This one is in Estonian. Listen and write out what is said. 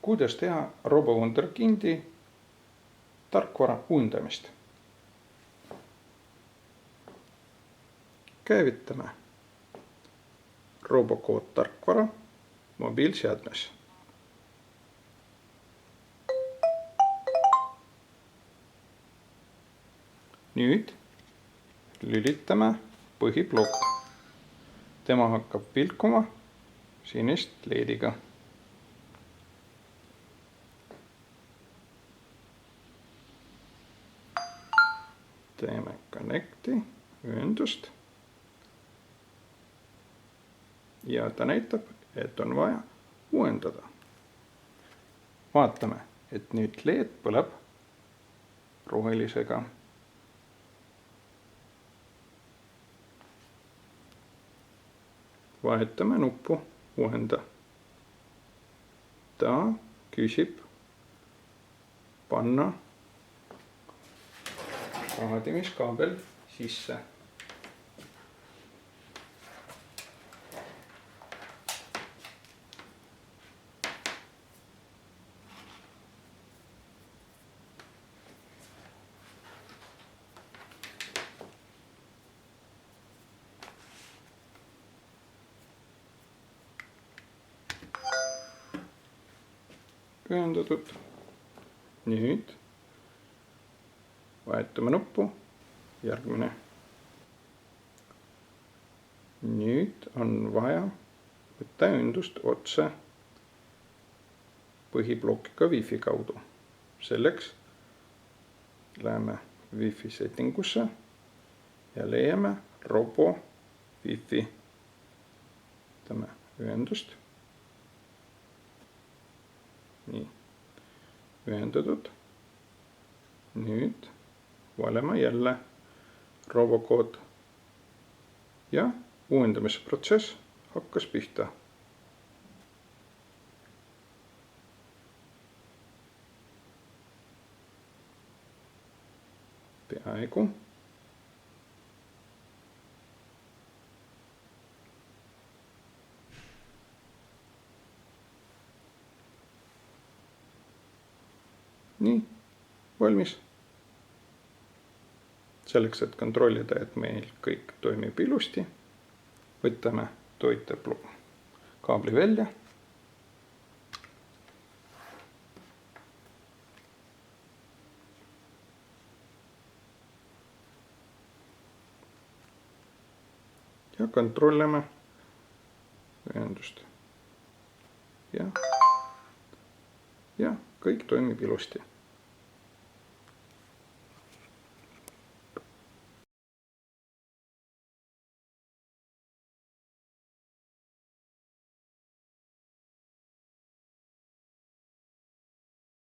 Kuidas teha RoboWunderkindi tarkvara uuendamist? Käivitame RoboCode tarkvara mobiilseadmes. Nüüd lülitame põhiplokk. Tema hakkab vilkuma sinist LED-iga. Teeme connecti, ühendust. Ja ta näitab, et on vaja uuendada. Vaatame, et nüüd LED põleb rohelisega. Vahetame nuppu uuenda. Ta küsib panna laadimiskaabel sisse. Ühendatud. Nüüd vahetame nuppu, järgmine. Nüüd on vaja võtta ühendust otse põhiplokiga Wi-Fi kaudu. Selleks läheme Wi-Fi settingusse ja leiame Robo Wi-Fi. Võtame ühendust. Nii, ühendatud. Nüüd valime jälle RoboCode ja uuendamisprotsess hakkas pihta. Peaaegu. Nii, valmis. Selleks, et kontrollida, et meil kõik toimib ilusti, võtame toitekaabli välja. Ja kontrollime ühendust. Ja kõik toimib ilusti.